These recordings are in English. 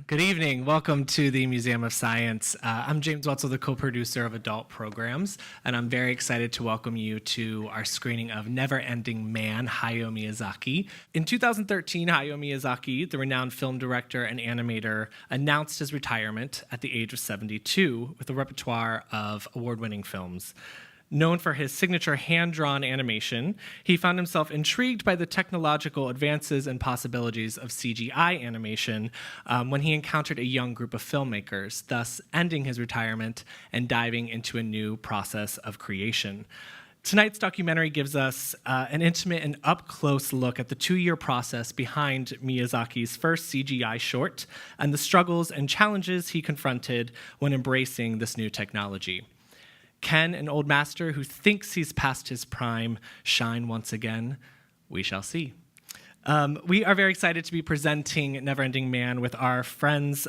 Good evening. Welcome to the Museum of Science. I'm James Wetzel, the co-producer of Adult Programs, and I'm very excited to welcome you to our screening of Never Ending Man, Hayao Miyazaki. In 2013, Hayao Miyazaki, the renowned film director and animator, announced his retirement at the age of 72 with a repertoire of award-winning films. Known for his signature hand-drawn animation, he found himself intrigued by the technological advances and possibilities of CGI animation when he encountered a young group of filmmakers, thus ending his retirement and diving into a new process of creation. Tonight's documentary gives us an intimate and up-close look at the 2-year process behind Miyazaki's first CGI short and the struggles and challenges he confronted when embracing this new technology. Can an old master who thinks he's past his prime shine once again? We shall see. We are very excited to be presenting Neverending Man with our friends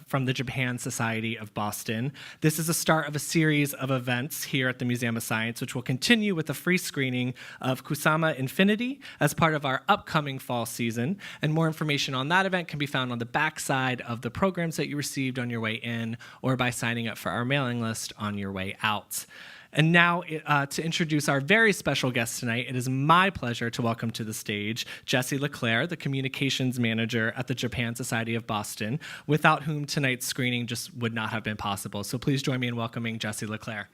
from the Japan Society of Boston. This is the start of a series of events here at the Museum of Science, which will continue with a free screening of Kusama Infinity as part of our upcoming fall season. And more information on that event can be found on the backside of the programs that you received on your way in or by signing up for our mailing list on your way out. And now, to introduce our very special guest tonight, it is my pleasure to welcome to the stage Jessie Leclerc, the communications manager at the Japan Society of Boston, without whom tonight's screening just would not have been possible. So please join me in welcoming Jessie Leclerc.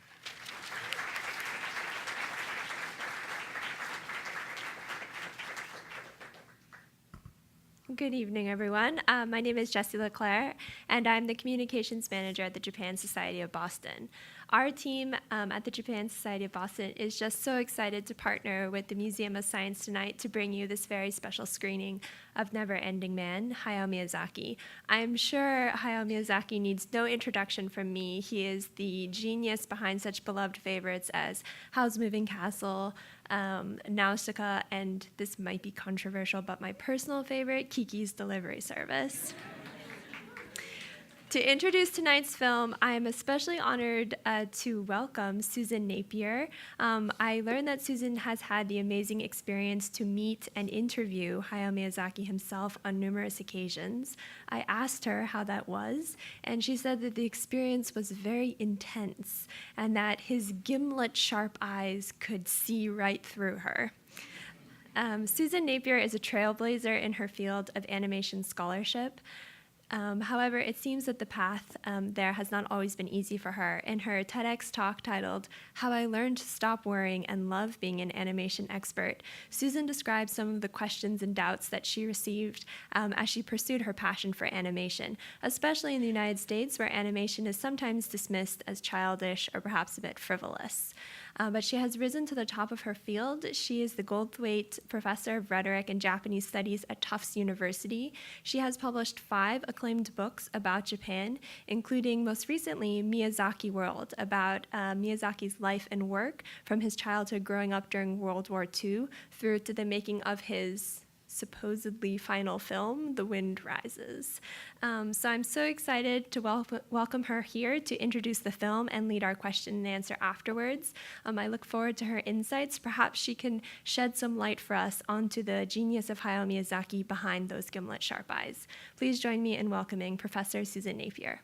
Good evening, everyone. My name is Jessie Leclerc, and I'm the communications manager at the Japan Society of Boston. Our team at the Japan Society of Boston is just so excited to partner with the Museum of Science tonight to bring you this very special screening of Never Ending Man, Hayao Miyazaki. I'm sure Hayao Miyazaki needs no introduction from me. He is the genius behind such beloved favorites as Howl's Moving Castle, Nausicaa, and this might be controversial, but my personal favorite, Kiki's Delivery Service. To introduce tonight's film, I am especially honored to welcome Susan Napier. I learned that Susan has had the amazing experience to meet and interview Hayao Miyazaki himself on numerous occasions. I asked her how that was, and she said that the experience was very intense and that his gimlet-sharp eyes could see right through her. Susan Napier is a trailblazer in her field of animation scholarship. However, it seems that the path there has not always been easy for her. In her TEDx talk titled, How I Learned to Stop Worrying and Love Being an Animation Expert, Susan describes some of the questions and doubts that she received as she pursued her passion for animation, especially in the United States, where animation is sometimes dismissed as childish or perhaps a bit frivolous. But she has risen to the top of her field. She is the Goldthwait Professor of Rhetoric and Japanese Studies at Tufts University. She has published 5 acclaimed books about Japan, including most recently Miyazakiworld, about Miyazaki's life and work from his childhood growing up during World War II through to the making of his supposedly final film, The Wind Rises. So I'm so excited to welcome her here to introduce the film and lead our question and answer afterwards. I look forward to her insights. Perhaps she can shed some light for us onto the genius of Hayao Miyazaki behind those gimlet-sharp eyes. Please join me in welcoming Professor Susan Napier.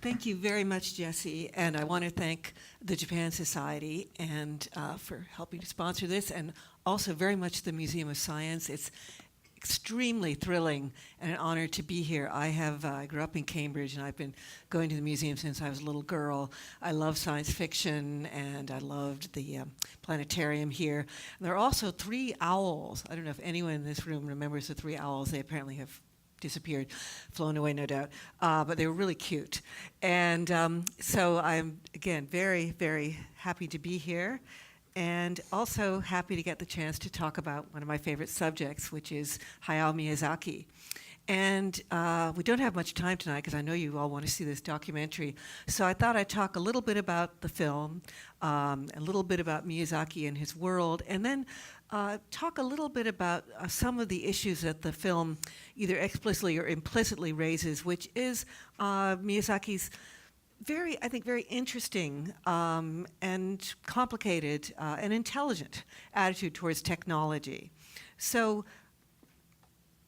Thank you very much, Jessie, and I want to thank the Japan Society and for helping to sponsor this, and also very much the Museum of Science. It's extremely thrilling and an honor to be here. I grew up in Cambridge, and I've been going to the museum since I was a little girl. I love science fiction, and I loved the planetarium here. And there are also 3 owls. I don't know if anyone in this room remembers the 3 owls. They apparently have disappeared, flown away, no doubt, but they were really cute. And so I'm, again, very, very happy to be here, and also happy to get the chance to talk about one of my favorite subjects, which is Hayao Miyazaki. And we don't have much time tonight because I know you all want to see this documentary. So I thought I'd talk a little bit about the film, a little bit about Miyazaki and his world, and then talk a little bit about some of the issues that the film either explicitly or implicitly raises, which is Miyazaki's very, I think, very interesting and complicated and intelligent attitude towards technology. So,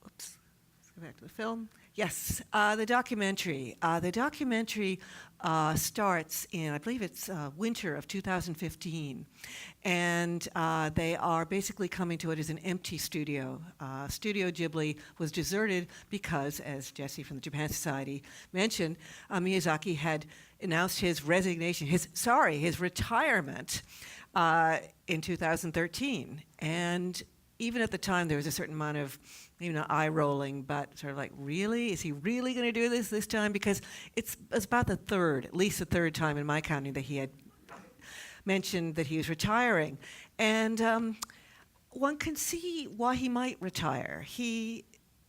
oops, let's go back to the film. Yes, the documentary. The documentary starts in, I believe it's winter of 2015, and they are basically coming to it as an empty studio. Studio Ghibli was deserted because, as Jesse from the Japan Society mentioned, Miyazaki had announced his resignation, his retirement in 2013, and even at the time, there was a certain amount of, maybe not eye rolling, but sort of like, really? Is he really going to do this time? Because it's about at least the third time in my counting that he had mentioned that he was retiring. And one can see why he might retire. He,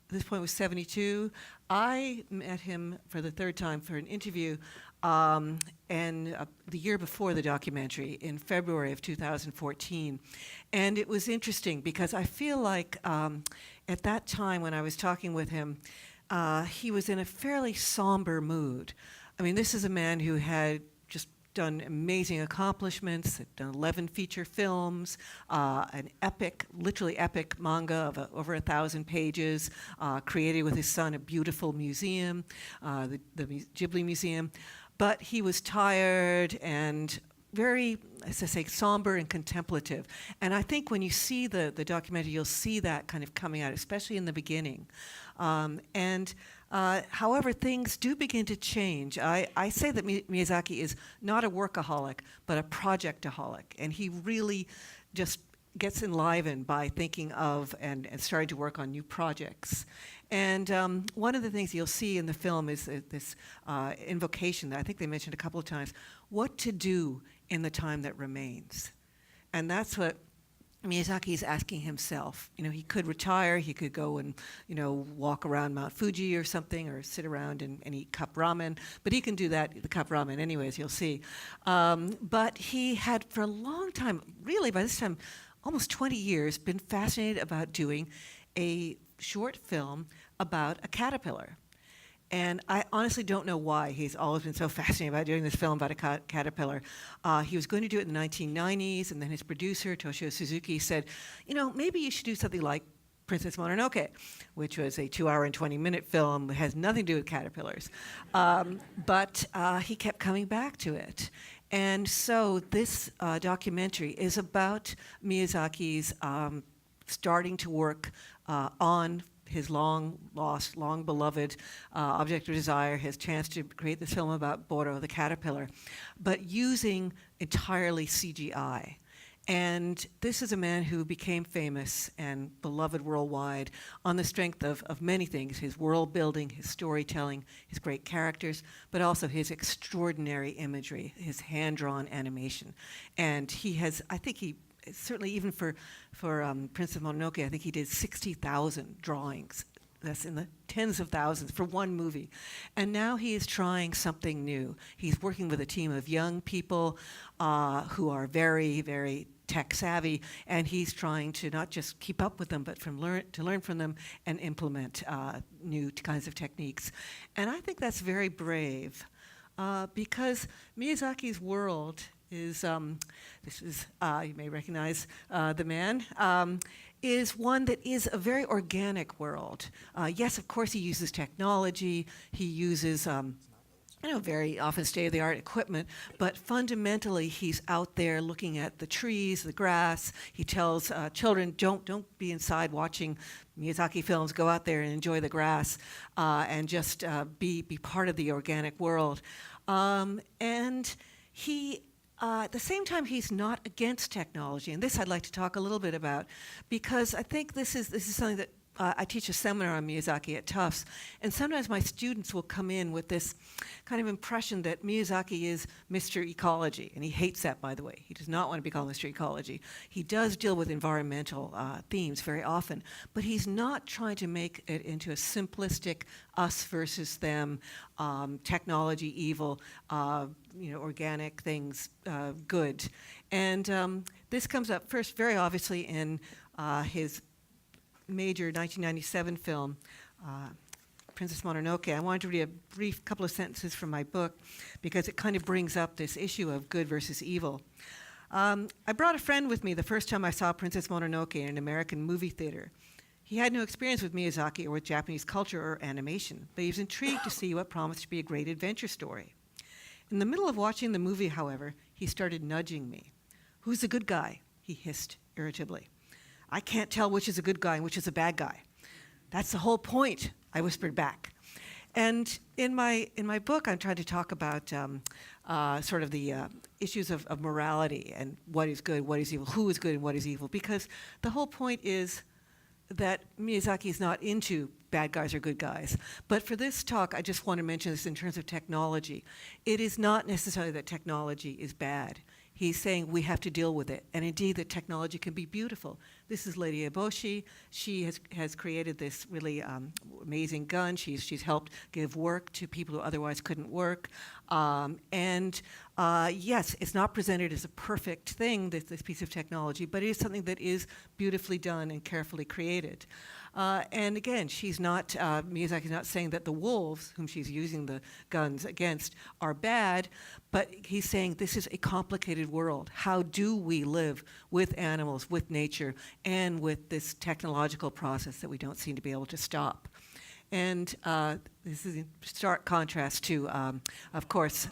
at this point, was 72. I met him for the third time for an interview and the year before the documentary, in February of 2014. And it was interesting because I feel like at that time when I was talking with him, he was in a fairly somber mood. I mean, this is a man who had just done amazing accomplishments, had done 11 feature films, an epic, literally epic manga of over 1,000 pages, created with his son a beautiful museum, the Ghibli Museum. But he was tired and very, as I say, somber and contemplative. And I think when you see the documentary, you'll see that kind of coming out, especially in the beginning. However, things do begin to change. I say that Miyazaki is not a workaholic, but a projectaholic. And he really just gets enlivened by thinking of and starting to work on new projects. And one of the things you'll see in the film is this invocation that I think they mentioned a couple of times, what to do in the time that remains. And that's what Miyazaki is asking himself. You know, he could retire, he could go and, you know, walk around Mount Fuji or something, or sit around and eat cup ramen, but he can do that, the cup ramen anyways, you'll see. But he had for a long time, really by this time, almost 20 years, been fascinated about doing a short film about a caterpillar. And I honestly don't know why he's always been so fascinated about doing this film about a caterpillar. He was going to do it in the 1990s, and then his producer, Toshio Suzuki, said, you know, maybe you should do something like Princess Mononoke, which was a 2-hour and 20-minute film that has nothing to do with caterpillars. But he kept coming back to it. And so this documentary is about Miyazaki's starting to work on his long-lost, long-beloved object of desire, his chance to create this film about Boro, the caterpillar, but using entirely CGI. And this is a man who became famous and beloved worldwide on the strength of many things, his world building, his storytelling, his great characters, but also his extraordinary imagery, his hand-drawn animation. And he has, I think he, certainly even for Princess Mononoke, I think he did 60,000 drawings. That's in the tens of thousands for one movie. And now he is trying something new. He's working with a team of young people who are very, very tech savvy, and he's trying to not just keep up with them, but to learn from them and implement new kinds of techniques. And I think that's very brave because Miyazaki's world is, this is, you may recognize the man, is one that is a very organic world. Yes, of course he uses technology, he uses very often state-of-the-art equipment, but fundamentally he's out there looking at the trees, the grass. He tells children, don't be inside watching Miyazaki films, go out there and enjoy the grass and just be part of the organic world. And he, at the same time, he's not against technology, and this I'd like to talk a little bit about, because I think this is something that I teach a seminar on Miyazaki at Tufts, and sometimes my students will come in with this kind of impression that Miyazaki is Mr. Ecology, and he hates that, by the way. He does not want to be called Mr. Ecology. He does deal with environmental themes very often, but he's not trying to make it into a simplistic us versus them, technology evil, organic things good. And this comes up first very obviously in his major 1997 film, Princess Mononoke, I wanted to read a brief couple of sentences from my book because it kind of brings up this issue of good versus evil. I brought a friend with me the first time I saw Princess Mononoke in an American movie theater. He had no experience with Miyazaki or with Japanese culture or animation, but he was intrigued to see what promised to be a great adventure story. In the middle of watching the movie, however, he started nudging me. "Who's the good guy?" he hissed irritably. "I can't tell which is a good guy and which is a bad guy." "That's the whole point," I whispered back. And in my book, I'm trying to talk about sort of the issues of morality and what is good, what is evil, who is good and what is evil, because the whole point is that Miyazaki is not into bad guys or good guys. But for this talk, I just want to mention this in terms of technology. It is not necessarily that technology is bad. He's saying we have to deal with it. And indeed, that technology can be beautiful. This is Lady Eboshi. She has created this really amazing gun. She's helped give work to people who otherwise couldn't work. Yes, it's not presented as a perfect thing, this piece of technology, but it is something that is beautifully done and carefully created. And again, Miyazaki's not saying that the wolves, whom she's using the guns against, are bad, but he's saying this is a complicated world. How do we live with animals, with nature, and with this technological process that we don't seem to be able to stop? And this is in stark contrast to, of course,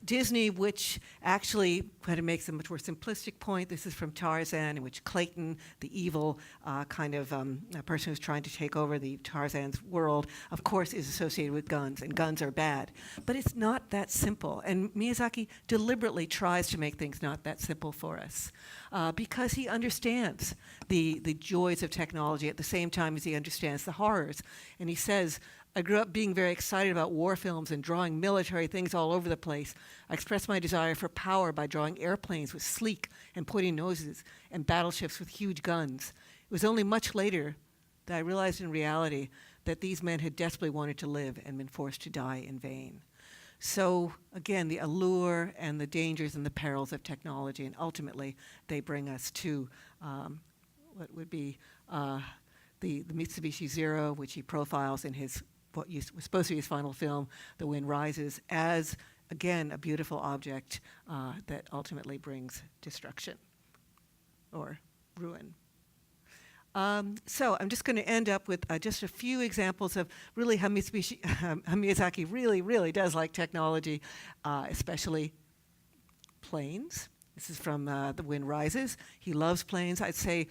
Disney, which actually kind of makes a much more simplistic point. This is from Tarzan, in which Clayton, the evil kind of person who's trying to take over the Tarzan's world, of course, is associated with guns, and guns are bad. But it's not that simple. And Miyazaki deliberately tries to make things not that simple for us because he understands the joys of technology at the same time as he understands the horrors. And he says, "I grew up being very excited about war films and drawing military things all over the place. I expressed my desire for power by drawing airplanes with sleek and pointy noses and battleships with huge guns. It was only much later that I realized in reality that these men had desperately wanted to live and been forced to die in vain." So again, the allure and the dangers and the perils of technology, and ultimately they bring us to what would be the Mitsubishi Zero, which he profiles in what was supposed to be his final film, The Wind Rises, as, again, a beautiful object that ultimately brings destruction or ruin. So I'm just going to end up with just a few examples of really how Miyazaki really, really does like technology, especially planes. This is from The Wind Rises. He loves planes. I'd say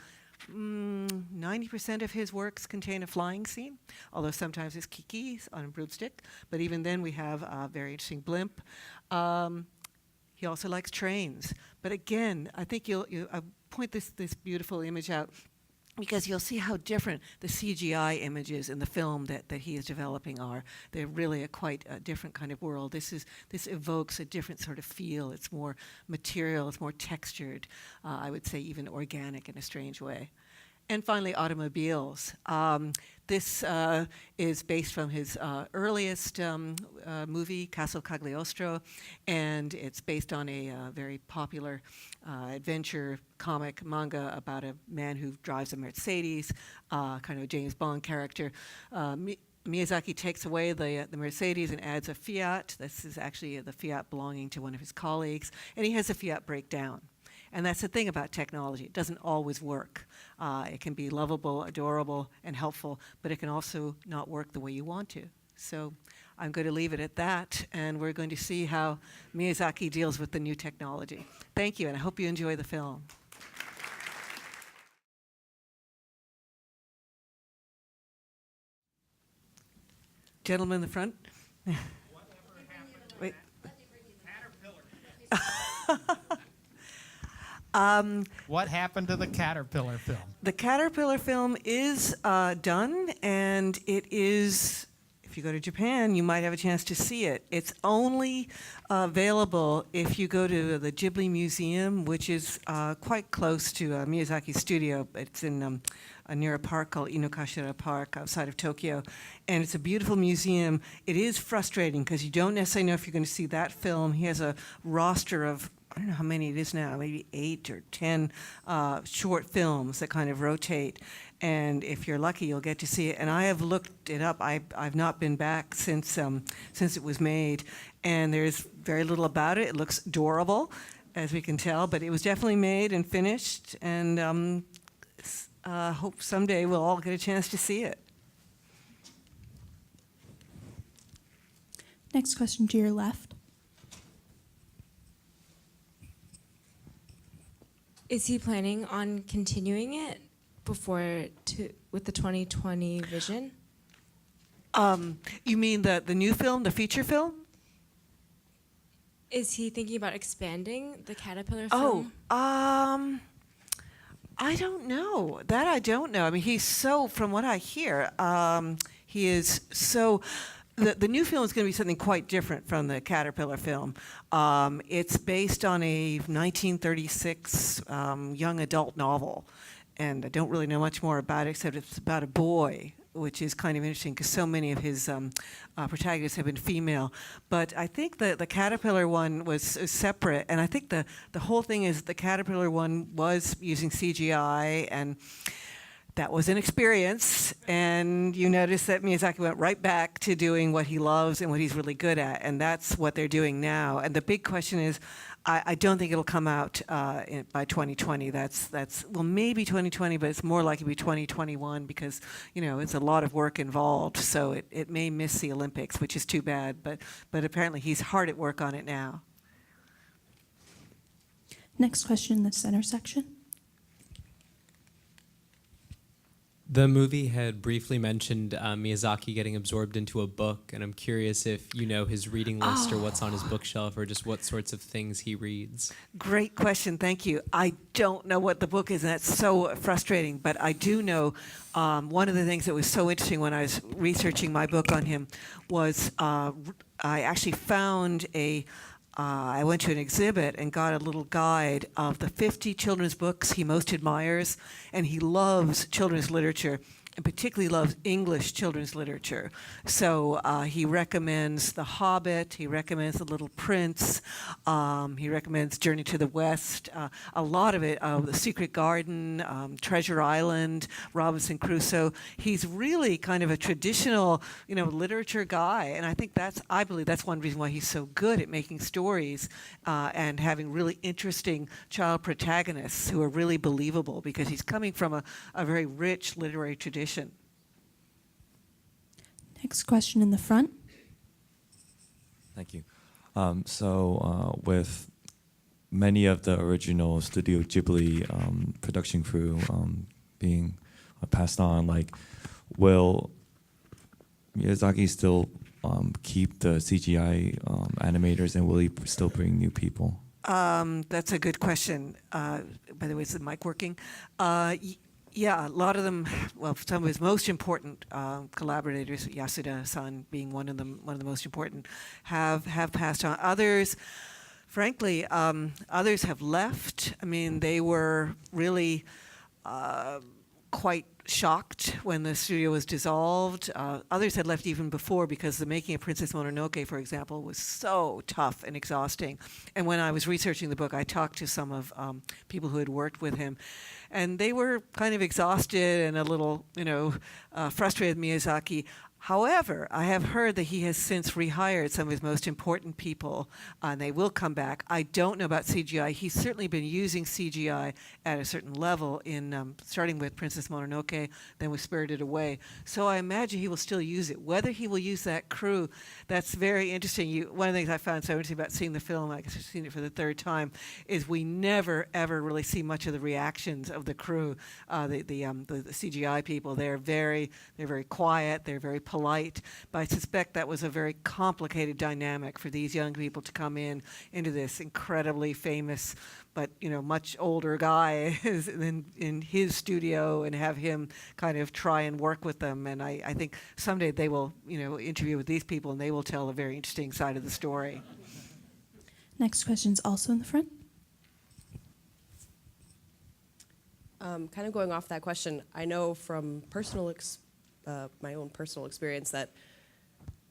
90% of his works contain a flying scene, although sometimes it's Kiki on a broomstick. But even then, we have a very interesting blimp. He also likes trains. But again, I think I'll point this beautiful image out because you'll see how different the CGI images in the film that he is developing are. They're really quite a different kind of world. This evokes a different sort of feel. It's more material, it's more textured, I would say even organic in a strange way. And finally, automobiles. This is based from his earliest movie, Castle Cagliostro, and it's based on a very popular adventure comic manga about a man who drives a Mercedes, kind of a James Bond character. Miyazaki takes away the Mercedes and adds a Fiat. This is actually the Fiat belonging to one of his colleagues, and he has a Fiat break down. And that's the thing about technology. It doesn't always work. It can be lovable, adorable, and helpful, but it can also not work the way you want to. So I'm going to leave it at that, and we're going to see how Miyazaki deals with the new technology. Thank you, and I hope you enjoy the film. Gentleman in the front. Wait. What happened to the Caterpillar film? The Caterpillar film is done, and it is, if you go to Japan, you might have a chance to see it. It's only available if you go to the Ghibli Museum, which is quite close to Miyazaki's studio. It's in near a park called Inokashira Park outside of Tokyo. And it's a beautiful museum. It is frustrating because you don't necessarily know if you're going to see that film. He has a roster of, I don't know how many it is now, maybe 8 or 10 short films that kind of rotate. And if you're lucky, you'll get to see it. And I have looked it up. I've not been back since it was made. And there's very little about it. It looks adorable, as we can tell. But it was definitely made and finished. And hope someday we'll all get a chance to see it. Next question to your left. Is he planning on continuing it with the 2020 vision? You mean the new film, the feature film? Is he thinking about expanding the Caterpillar Oh, film? I don't know. That I don't know. I mean, he's so, from what I hear, he is so. The new film is going to be something quite different from the Caterpillar film. It's based on a 1936 young adult novel, and I don't really know much more about it except it's about a boy, which is kind of interesting because so many of his protagonists have been female. But I think the Caterpillar one was separate, and I think the whole thing is the Caterpillar one was using CGI, and that was an experience, and you notice that Miyazaki went right back to doing what he loves and what he's really good at, and that's what they're doing now. And the big question is, I don't think it'll come out by 2020. That's well, maybe 2020, but it's more likely to be 2021 because, you know, it's a lot of work involved, so it may miss the Olympics, which is too bad, but apparently he's hard at work on it now. Next question in the center section. The movie had briefly mentioned Miyazaki getting absorbed into a book, and I'm curious if you know his reading list or what's on his bookshelf or just what sorts of things he reads. Great question, thank you. I don't know what the book is, and that's so frustrating, but I do know one of the things that was so interesting when I was researching my book on him was I actually found I went to an exhibit and got a little guide of the 50 children's books he most admires, and he loves children's literature, and particularly loves English children's literature. So he recommends The Hobbit, he recommends The Little Prince, he recommends Journey to the West, a lot of it, The Secret Garden, Treasure Island, Robinson Crusoe. He's really kind of a traditional, literature guy, and I believe that's one reason why he's so good at making stories and having really interesting child protagonists who are really believable, because he's coming from a very rich literary tradition. Next question in the front. Thank you. With many of the original Studio Ghibli production crew being passed on, will Miyazaki still keep the CGI animators, and will he still bring new people? That's a good question. By the way, is the mic working? Yeah, a lot of them, well, some of his most important collaborators, Yasuda-san being one of the most important, have passed on. Others, frankly, others have left. I mean, they were really quite shocked when the studio was dissolved. Others had left even before, because the making of Princess Mononoke, for example, was so tough and exhausting. And when I was researching the book, I talked to some of people who had worked with him, and they were kind of exhausted and a little, frustrated with Miyazaki. However, I have heard that he has since rehired some of his most important people, and they will come back. I don't know about CGI. He's certainly been using CGI at a certain level, in starting with Princess Mononoke, then with Spirited Away. So I imagine he will still use it. Whether he will use that crew, that's very interesting. One of the things I found so interesting about seeing the film, I guess I've seen it for the third time, is we never, ever really see much of the reactions of the crew, the CGI people. They're very quiet. They're very polite, but I suspect that was a very complicated dynamic for these young people to come into this incredibly famous, but much older guy in his studio, and have him kind of try and work with them. And I think someday they will, interview with these people, and they will tell a very interesting side of the story. Next question's also in the front. Kind of going off that question, I know from my own personal experience that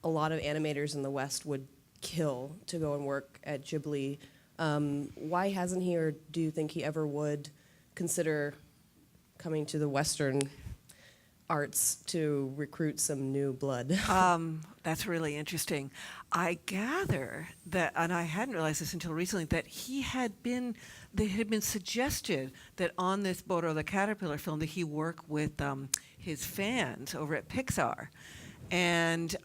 a lot of animators in the West would kill to go and work at Ghibli. Why hasn't he, or do you think he ever would, consider coming to the Western arts to recruit some new blood? That's really interesting. I gather that, and I hadn't realized this until recently, that it had been suggested that on this Boro the Caterpillar film that he work with his fans over at Pixar. And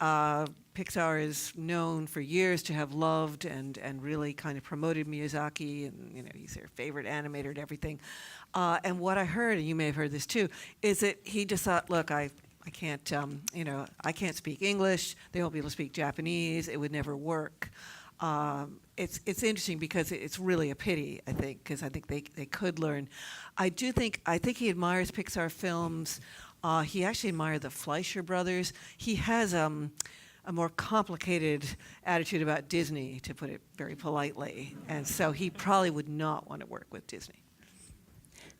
Pixar is known for years to have loved and really kind of promoted Miyazaki, and he's their favorite animator and everything. And what I heard, and you may have heard this too, is that he just thought, look, I can't, I can't speak English. They won't be able to speak Japanese. It would never work. It's interesting because it's really a pity, I think, because I think they could learn. I think he admires Pixar films. He actually admired the Fleischer brothers. He has a more complicated attitude about Disney, to put it very politely, and so he probably would not want to work with Disney.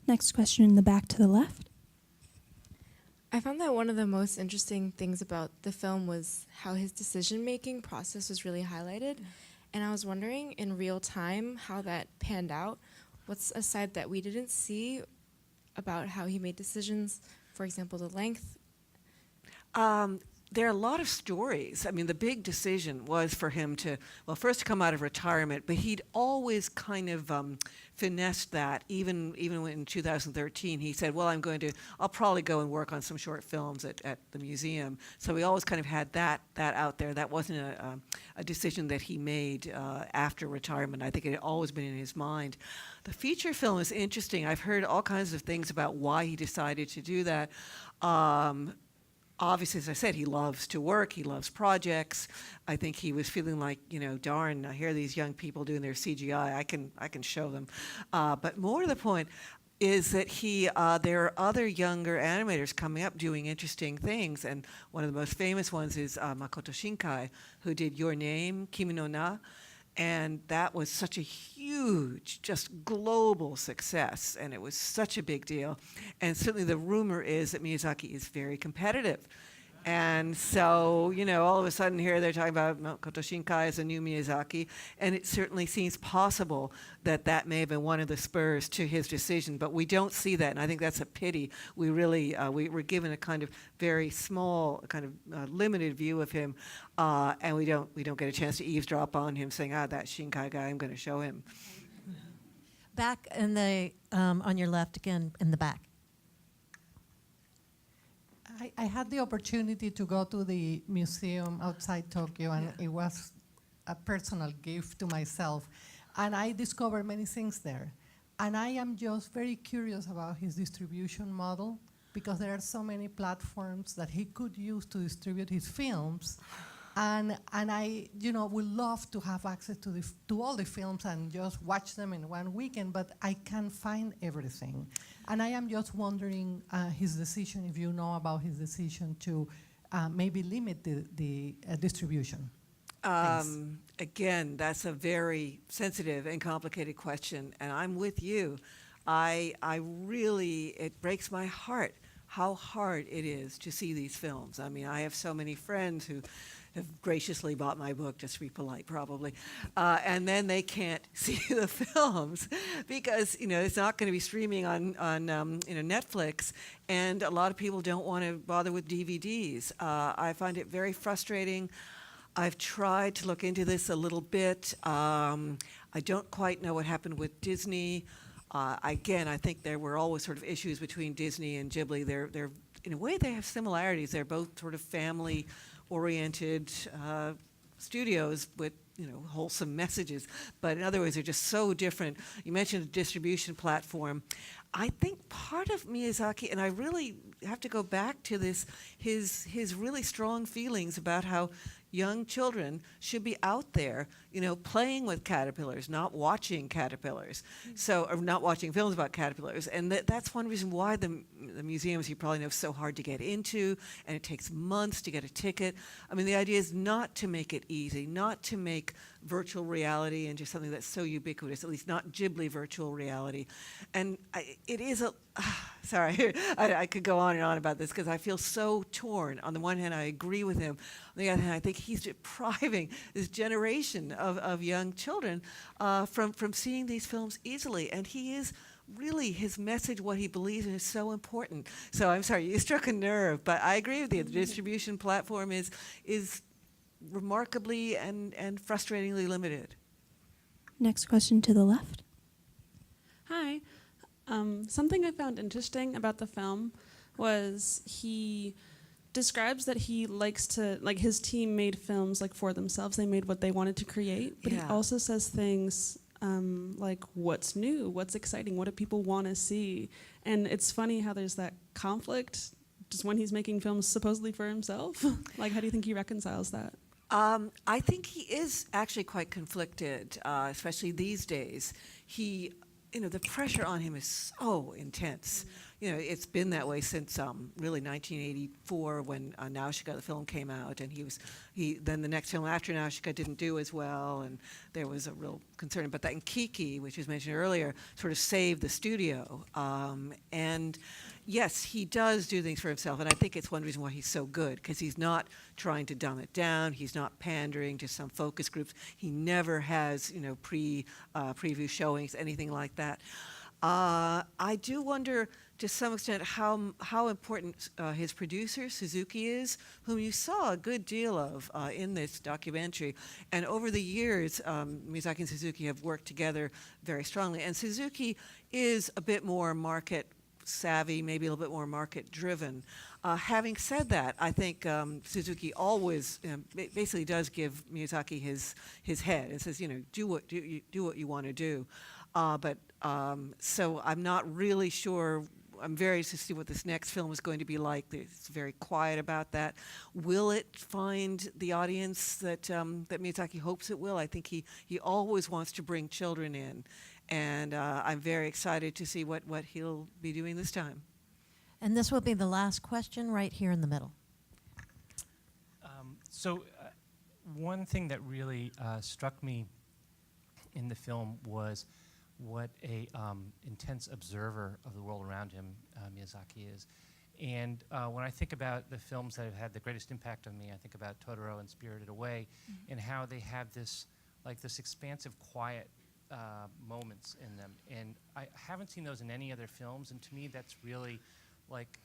Next question in the back to the left. I found that one of the most interesting things about the film was how his decision-making process was really highlighted. And I was wondering, in real time, how that panned out. What's a side that we didn't see about how he made decisions? For example, the length. There are a lot of stories. I mean, the big decision was for him to, well, first to come out of retirement, but he'd always kind of finessed that. Even when in 2013, he said, well, I'll probably go and work on some short films at the museum. So he always kind of had that out there. That wasn't a decision that he made after retirement. I think it had always been in his mind. The feature film is interesting. I've heard all kinds of things about why he decided to do that. Obviously, as I said, he loves to work. He loves projects. I think he was feeling like, darn, I hear these young people doing their CGI. I can show them. But more to the point is that there are other younger animators coming up doing interesting things. And one of the most famous ones is Makoto Shinkai, who did Your Name, Kimi no Na. And that was such a huge, just global success, and it was such a big deal. And certainly the rumor is that Miyazaki is very competitive. And so, all of a sudden here they're talking about Makoto Shinkai as a new Miyazaki, and it certainly seems possible that may have been one of the spurs to his decision, but we don't see that, and I think that's a pity. We really, we're given a kind of very small, kind of limited view of him, and we don't get a chance to eavesdrop on him saying, that Shinkai guy, I'm going to show him. Back in the, on your left again, in the back. I had the opportunity to go to the museum outside Tokyo, and it was a personal gift to myself. And I discovered many things there. And I am just very curious about his distribution model, because there are so many platforms that he could use to distribute his films. And I, would love to have access to all the films and just watch them in one weekend, but I can't find everything. And I am just wondering his decision, if you know about his decision to maybe limit the distribution. Again, that's a very sensitive and complicated question, and I'm with you. I really, it breaks my heart how hard it is to see these films. I mean, I have so many friends who have graciously bought my book, just to be polite probably, and then they can't see the films because it's not going to be streaming on Netflix, and a lot of people don't want to bother with DVDs. I find it very frustrating. I've tried to look into this a little bit. I don't quite know what happened with Disney. Again, I think there were always sort of issues between Disney and Ghibli. They're in a way they have similarities. They're both sort of family-oriented studios with wholesome messages, but in other ways they're just so different. You mentioned a distribution platform. I think part of Miyazaki, and I really have to go back to this, his really strong feelings about how young children should be out there, playing with caterpillars, not watching caterpillars. So, or not watching films about caterpillars. And that's one reason why the museums, you probably know, is so hard to get into, and it takes months to get a ticket. I mean, the idea is not to make it easy, not to make virtual reality into something that's so ubiquitous, at least not Ghibli virtual reality. And it is sorry, I could go on and on about this because I feel so torn. On the one hand, I agree with him. On the other hand, I think he's depriving this generation of young children from seeing these films easily. And he is really, his message, what he believes in, is so important. So I'm sorry, you struck a nerve, but I agree with you. The distribution platform is remarkably and frustratingly limited. Next question to the left. Hi. Something I found interesting about the film was he describes that he likes to, like, his team made films like for themselves. They made what they wanted to create, but he also says things like what's new, what's exciting, what do people want to see? And it's funny how there's that conflict just when he's making films supposedly for himself. Like, how do you think he reconciles that? I think he is actually quite conflicted, especially these days. He, the pressure on him is so intense. It's been that way since really 1984 when Nausicaa, the film, came out, and then the next film after Nausicaa didn't do as well, and there was a real concern about that. And Kiki, which was mentioned earlier, sort of saved the studio. And yes, he does do things for himself, and I think it's one reason why he's so good, because he's not trying to dumb it down. He's not pandering to some focus groups. He never has, preview showings, anything like that. I do wonder, to some extent, how important his producer, Suzuki, is, whom you saw a good deal of in this documentary. And over the years, Miyazaki and Suzuki have worked together very strongly. And Suzuki is a bit more market savvy, maybe a little bit more market driven. Having said that, I think Suzuki always basically does give Miyazaki his head and says, do what you want to do. So I'm not really sure. I'm very interested to see what this next film is going to be like. It's very quiet about that. Will it find the audience that Miyazaki hopes it will? I think he always wants to bring children in. And I'm very excited to see what he'll be doing this time. And this will be the last question right here in the middle. One thing that really struck me in the film was what a intense observer of the world around him Miyazaki is. And when I think about the films that have had the greatest impact on me, I think about Totoro and Spirited Away, and how they have this expansive, quiet moments in them. And I haven't seen those in any other films, and to me that's really like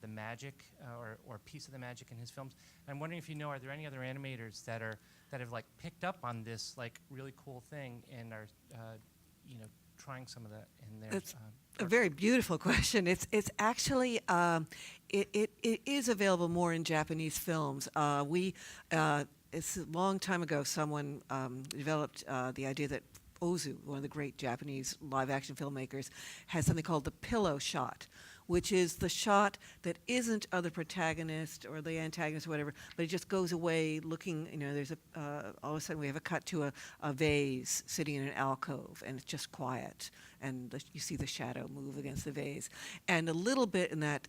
the magic or a piece of the magic in his films. And I'm wondering if are there any other animators that have picked up on this really cool thing and are trying some of that in their. It's a very beautiful question. It's actually it is available more in Japanese films. It's a long time ago. Someone developed the idea that Ozu, one of the great Japanese live-action filmmakers, has something called the pillow shot, which is the shot that isn't of the protagonist or the antagonist or whatever, but it just goes away looking, there's all of a sudden we have a cut to a vase sitting in an alcove, and it's just quiet, and you see the shadow move against the vase. And a little bit in that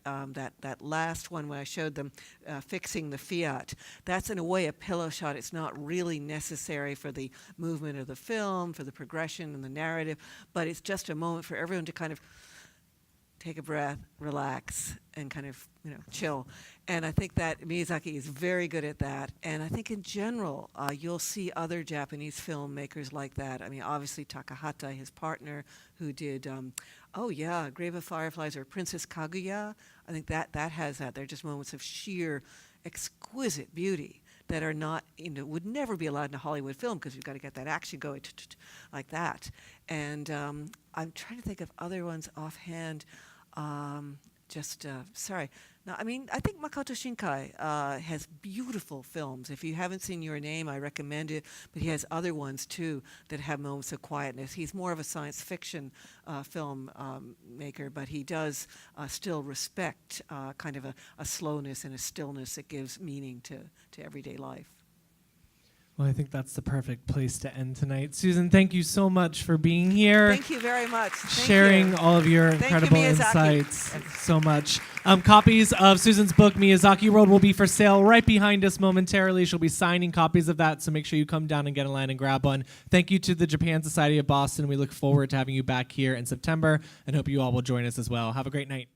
last one when I showed them fixing the Fiat, that's in a way a pillow shot. It's not really necessary for the movement of the film, for the progression and the narrative, but it's just a moment for everyone to kind of take a breath, relax, and kind of, chill. And I think that Miyazaki is very good at that. And I think in general, you'll see other Japanese filmmakers like that. I mean, obviously Takahata, his partner, who did, Grave of Fireflies or Princess Kaguya. I think that has that. They're just moments of sheer, exquisite beauty that are not, would never be allowed in a Hollywood film because you've got to get that action going like that. And I'm trying to think of other ones offhand. Sorry. No, I mean, I think Makoto Shinkai has beautiful films. If you haven't seen Your Name, I recommend it. But he has other ones, too, that have moments of quietness. He's more of a science fiction film maker, but he does still respect kind of a slowness and a stillness that gives meaning to everyday life. Well, I think that's the perfect place to end tonight. Susan, thank you so much for being here. Thank you very much. Thank sharing you. all of your Thank you, incredible Miyazaki. insights so much. Copies of Susan's book, Miyazakiworld, will be for sale right behind us momentarily. She'll be signing copies of that, so make sure you come down and get in line and grab one. Thank you to the Japan Society of Boston. We look forward to having you back here in September and hope you all will join us as well. Have a great night.